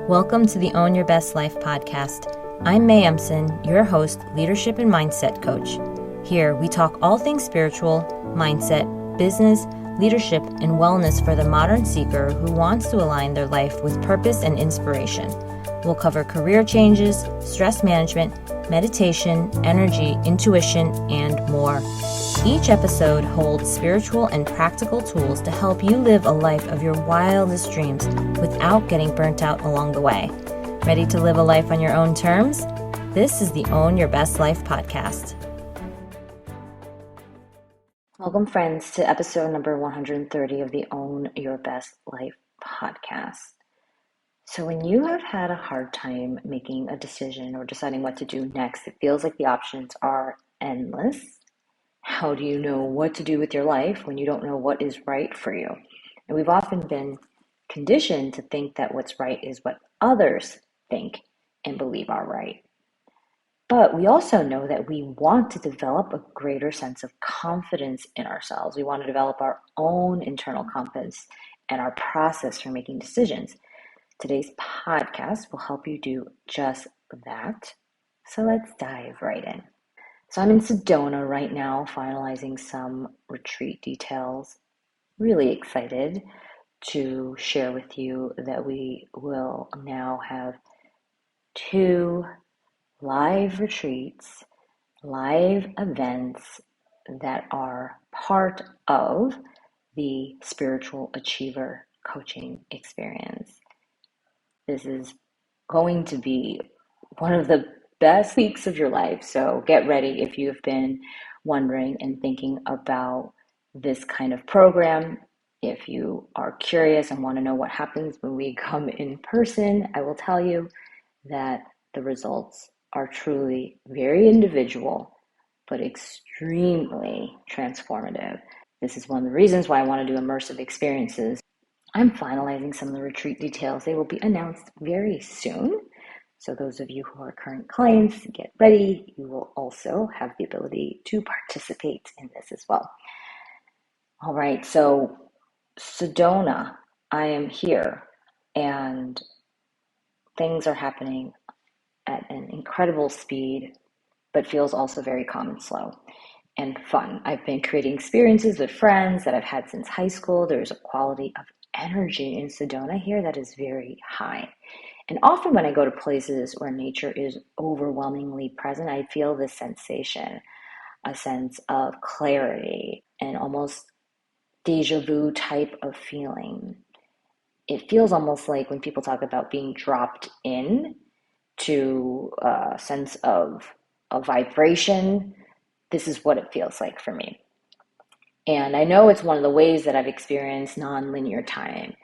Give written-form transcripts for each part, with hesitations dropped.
Welcome to the Own Your Best Life podcast. I'm May Emson, your host, leadership and mindset coach. Here, we talk all things spiritual, mindset, business, leadership, and wellness for the modern seeker who wants to align their life with purpose and inspiration. We'll cover career changes, stress management, meditation, energy, intuition, and more. Each episode holds spiritual and practical tools to help you live a life of your wildest dreams without getting burnt out along the way. Ready to live a life on your own terms? This is the Own Your Best Life podcast. Welcome, friends, to episode number 130 of the Own Your Best Life podcast. So when you have had a hard time making a decision or deciding what to do next, it feels like the options are endless. How do you know what to do with your life when you don't know what is right for you? And we've often been conditioned to think that what's right is what others think and believe are right. But we also know that we want to develop a greater sense of confidence in ourselves. We want to develop our own internal compass and our process for making decisions. Today's podcast will help you do just that. So let's dive right in. So I'm in Sedona right now, finalizing some retreat details. Really excited to share with you that we will now have 2 live retreats, live events that are part of the Spiritual Achiever coaching experience. This is going to be one of the best weeks of your life. So get ready if you've been wondering and thinking about this kind of program. If you are curious and want to know what happens when we come in person, I will tell you that the results are truly very individual, but extremely transformative. This is one of the reasons why I want to do immersive experiences. I'm finalizing some of the retreat details. They will be announced very soon. So those of you who are current clients, get ready. You will also have the ability to participate in this as well. All right, so Sedona, I am here and things are happening at an incredible speed, but feels also very calm and slow and fun. I've been creating experiences with friends that I've had since high school. There's a quality of energy in Sedona here that is very high. And often when I go to places where nature is overwhelmingly present, I feel this sensation, a sense of clarity and almost deja vu type of feeling. It feels almost like when people talk about being dropped in to a sense of a vibration, this is what it feels like for me. And I know it's one of the ways that I've experienced non-linear time.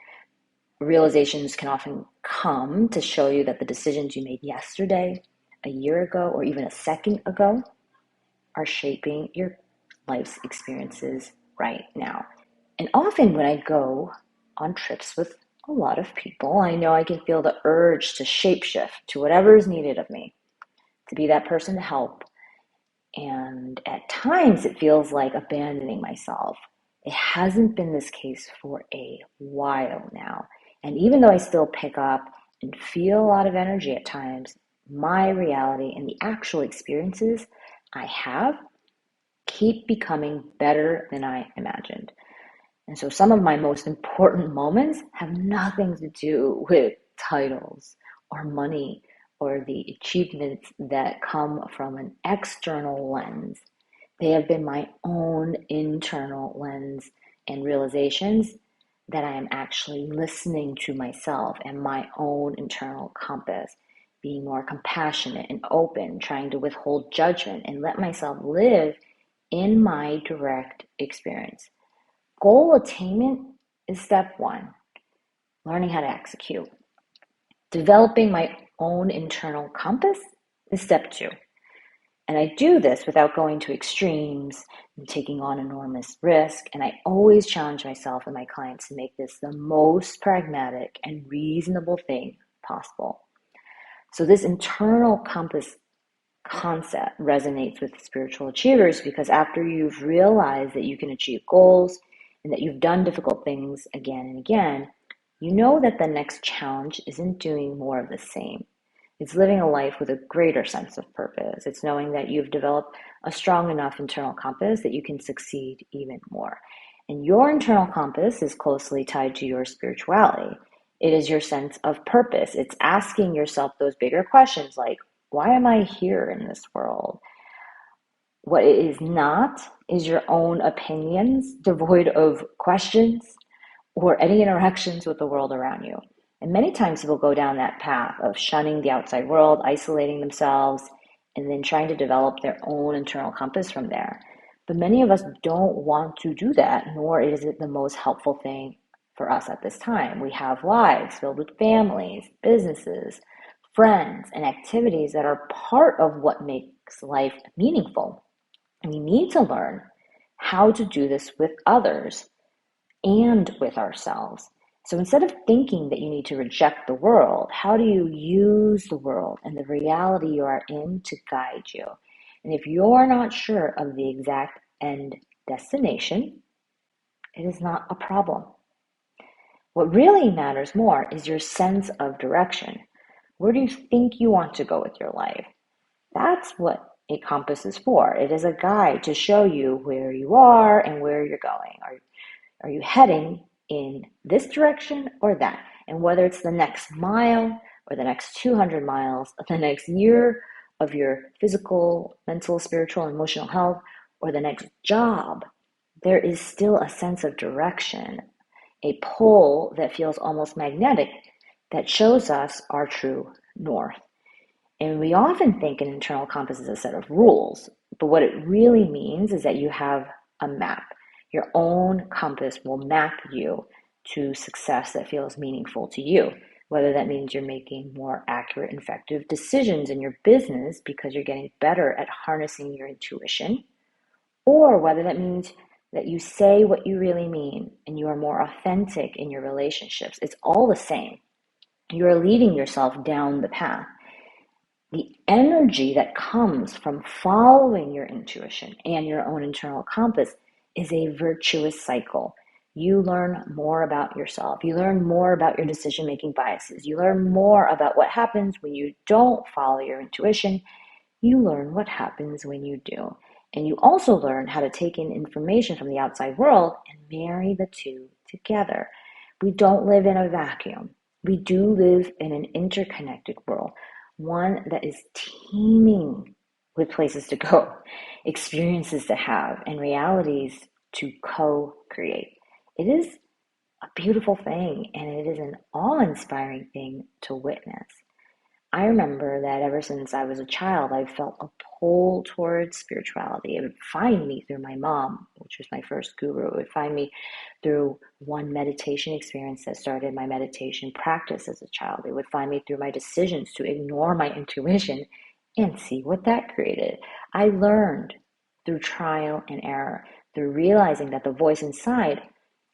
Realizations can often come to show you that the decisions you made yesterday, a year ago, or even a second ago are shaping your life's experiences right now. And often when I go on trips with a lot of people, I know I can feel the urge to shapeshift to whatever is needed of me, to be that person to help. And at times it feels like abandoning myself. It hasn't been this case for a while now. And even though I still pick up and feel a lot of energy at times, my reality and the actual experiences I have keep becoming better than I imagined. And so some of my most important moments have nothing to do with titles or money or the achievements that come from an external lens. They have been my own internal lens and realizations that I am actually listening to myself and my own internal compass, being more compassionate and open, trying to withhold judgment and let myself live in my direct experience. Goal attainment is step 1, learning how to execute. Developing my own internal compass is step 2. And I do this without going to extremes and taking on enormous risk. And I always challenge myself and my clients to make this the most pragmatic and reasonable thing possible. So this internal compass concept resonates with spiritual achievers because after you've realized that you can achieve goals and that you've done difficult things again and again, You know that the next challenge isn't doing more of the same. It's living a life with a greater sense of purpose. It's knowing that you've developed a strong enough internal compass that you can succeed even more. And your internal compass is closely tied to your spirituality. It is your sense of purpose. It's asking yourself those bigger questions like, why am I here in this world? What it is not is your own opinions devoid of questions or any interactions with the world around you. And many times people go down that path of shunning the outside world, isolating themselves, and then trying to develop their own internal compass from there. But many of us don't want to do that, nor is it the most helpful thing for us at this time. We have lives filled with families, businesses, friends, and activities that are part of what makes life meaningful. We need to learn how to do this with others and with ourselves. So instead of thinking that you need to reject the world, how do you use the world and the reality you are in to guide you? And if you're not sure of the exact end destination, it is not a problem. What really matters more is your sense of direction. Where do you think you want to go with your life? That's what a compass is for. It is a guide to show you where you are and where you're going. Are you heading in this direction or that? And whether it's the next mile or the next 200 miles, the next year of your physical, mental, spiritual, emotional health, or the next job, there is still a sense of direction, a pull that feels almost magnetic that shows us our true north. And we often think an internal compass is a set of rules, but what it really means is that you have a map. Your own compass will map you to success that feels meaningful to you, whether that means you're making more accurate and effective decisions in your business because you're getting better at harnessing your intuition, or whether that means that you say what you really mean and you are more authentic in your relationships. It's all the same. You're leading yourself down the path. The energy that comes from following your intuition and your own internal compass is a virtuous cycle. You learn more about yourself. You learn more about your decision-making biases. You learn more about what happens when you don't follow your intuition. You learn what happens when you do. And you also learn how to take in information from the outside world and marry the two together. We don't live in a vacuum. We do live in an interconnected world, one that is teeming with places to go, experiences to have, and realities to co-create. It is a beautiful thing, and it is an awe-inspiring thing to witness. I remember that ever since I was a child, I felt a pull towards spirituality. It would find me through my mom, which was my first guru. It would find me through one meditation experience that started my meditation practice as a child. It would find me through my decisions to ignore my intuition and see what that created. I learned through trial and error, through realizing that the voice inside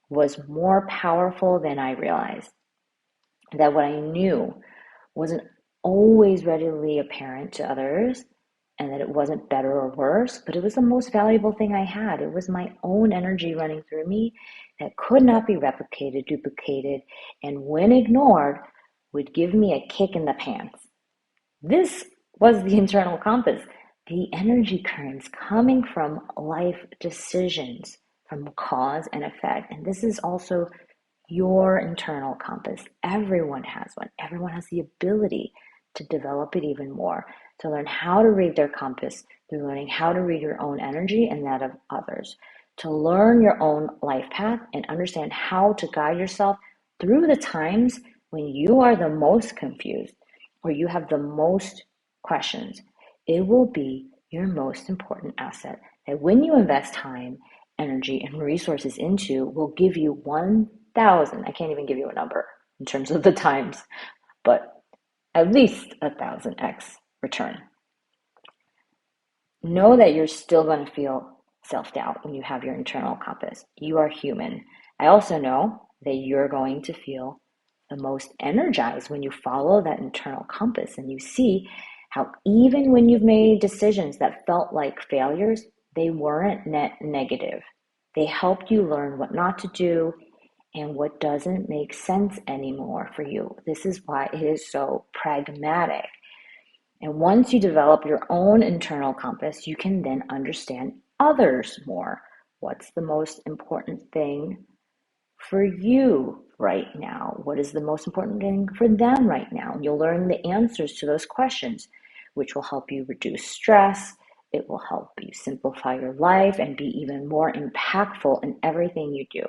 was more powerful than I realized, that what I knew wasn't always readily apparent to others, and that it wasn't better or worse, but it was the most valuable thing I had. It was my own energy running through me that could not be replicated, duplicated, and when ignored, would give me a kick in the pants. This was the internal compass, the energy currents coming from life decisions, from cause and effect. And this is also your internal compass. Everyone has one. Everyone has the ability to develop it even more, to learn how to read their compass through learning how to read your own energy and that of others, to learn your own life path and understand how to guide yourself through the times when you are the most confused or you have the most questions. It will be your most important asset that when you invest time, energy, and resources into will give you 1,000, I can't even give you a number in terms of the times, but at least 1,000x return. Know that you're still going to feel self-doubt when you have your internal compass. You are human. I also know that you're going to feel the most energized when you follow that internal compass and you see how even when you've made decisions that felt like failures, they weren't net negative. They helped you learn what not to do and what doesn't make sense anymore for you. This is why it is so pragmatic. And once you develop your own internal compass, you can then understand others more. What's the most important thing for you right now? What is the most important thing for them right now? And you'll learn the answers to those questions, which will help you reduce stress. It will help you simplify your life and be even more impactful in everything you do.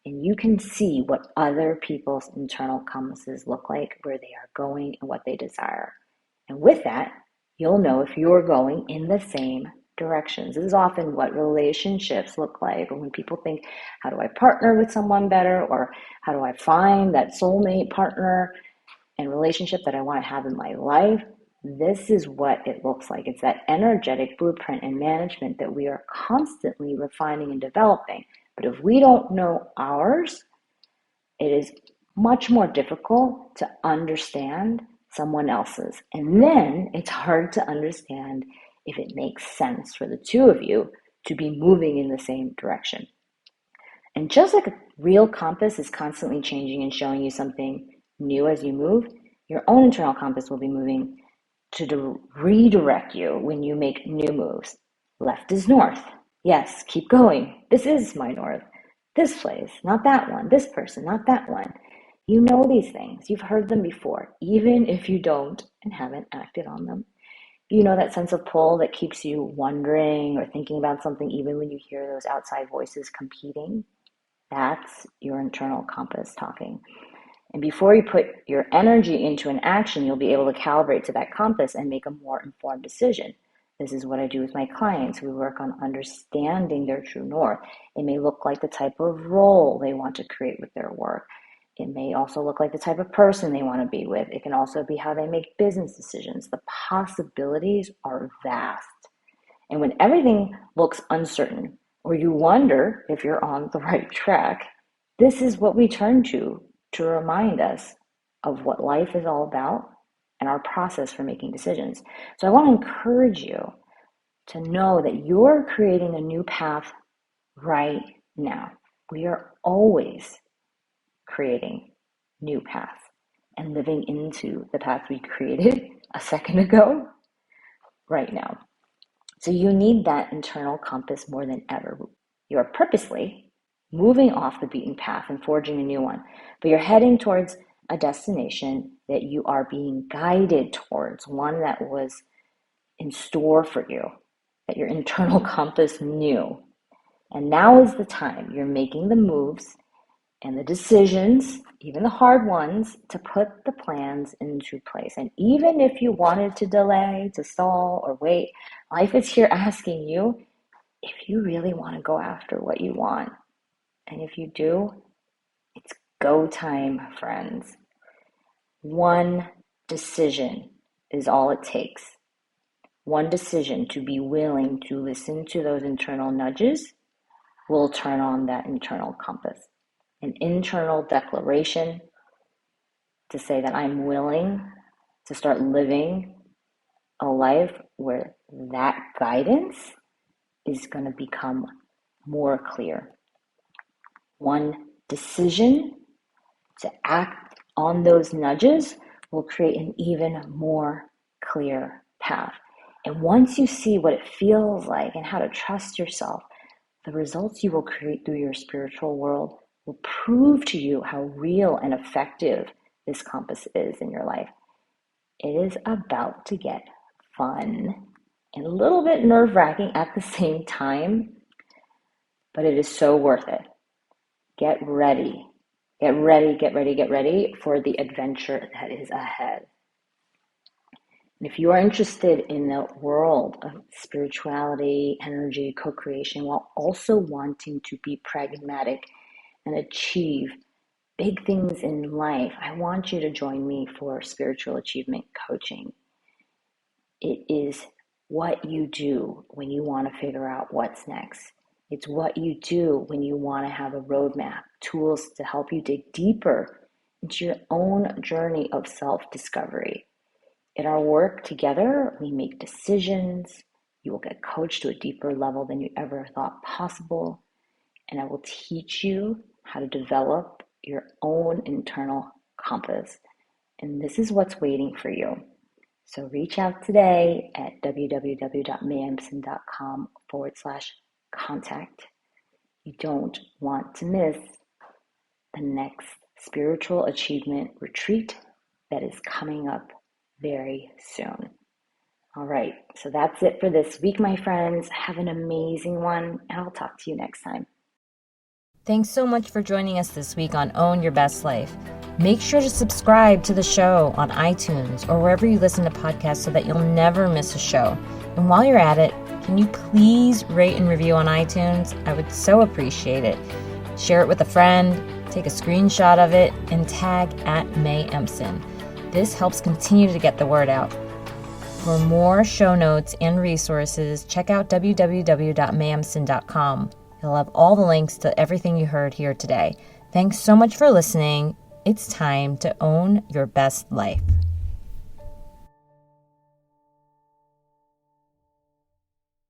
And you can see what other people's internal compasses look like, where they are going, and what they desire. And with that, you'll know if you're going in the same directions. This is often what relationships look like, or when people think, how do I partner with someone better? Or how do I find that soulmate partner and relationship that I want to have in my life? This is what it looks like. It's that energetic blueprint and management that we are constantly refining and developing. But if we don't know ours, it is much more difficult to understand someone else's. And then it's hard to understand if it makes sense for the two of you to be moving in the same direction. And just like a real compass is constantly changing and showing you something new as you move, your own internal compass will be moving to redirect you when you make new moves. Left is north. Yes, keep going. This is my north. This place, not that one. This person, not that one. You know these things. You've heard them before, even if you don't and haven't acted on them. You know that sense of pull that keeps you wondering or thinking about something even when you hear those outside voices competing? That's your internal compass talking. And before you put your energy into an action, you'll be able to calibrate to that compass and make a more informed decision. This is what I do with my clients. We work on understanding their true north. It may look like the type of role they want to create with their work. It may also look like the type of person they want to be with. It can also be how they make business decisions. The possibilities are vast. And when everything looks uncertain, or you wonder if you're on the right track, this is what we turn to remind us of what life is all about and our process for making decisions. So I want to encourage you to know that you're creating a new path right now. We are always creating new paths and living into the path we created a second ago right now. So you need that internal compass more than ever. You're purposely moving off the beaten path and forging a new one, but you're heading towards a destination that you are being guided towards, one that was in store for you, that your internal compass knew. And now is the time. You're making the moves and the decisions, even the hard ones, to put the plans into place. And even if you wanted to delay, to stall, or wait, life is here asking you if you really want to go after what you want. And if you do, it's go time, friends. One decision is all it takes. One decision to be willing to listen to those internal nudges will turn on that internal compass. An internal declaration to say that I'm willing to start living a life where that guidance is going to become more clear. One decision to act on those nudges will create an even more clear path. And once you see what it feels like and how to trust yourself, the results you will create through your spiritual world will prove to you how real and effective this compass is in your life. It is about to get fun and a little bit nerve-wracking at the same time, but it is so worth it. Get ready. Get ready, get ready, get ready for the adventure that is ahead. And if you are interested in the world of spirituality, energy, co-creation, while also wanting to be pragmatic and achieve big things in life, I want you to join me for spiritual achievement coaching. It is what you do when you want to figure out what's next. It's what you do when you want to have a roadmap, tools to help you dig deeper into your own journey of self-discovery. In our work together, we make decisions. You will get coached to a deeper level than you ever thought possible. And I will teach you how to develop your own internal compass. And this is what's waiting for you. So reach out today at www.mayempson.com/contact. You don't want to miss the next spiritual achievement retreat that is coming up very soon. All right, so that's it for this week, my friends. Have an amazing one, and I'll talk to you next time. Thanks so much for joining us this week on Own Your Best Life. Make sure to subscribe to the show on iTunes or wherever you listen to podcasts so that you'll never miss a show. And while you're at it, can you please rate and review on iTunes? I would so appreciate it. Share it with a friend, take a screenshot of it, and tag @MayEmpson. This helps continue to get the word out. For more show notes and resources, check out www.mayempson.com. It'll have all the links to everything you heard here today. Thanks so much for listening. It's time to own your best life.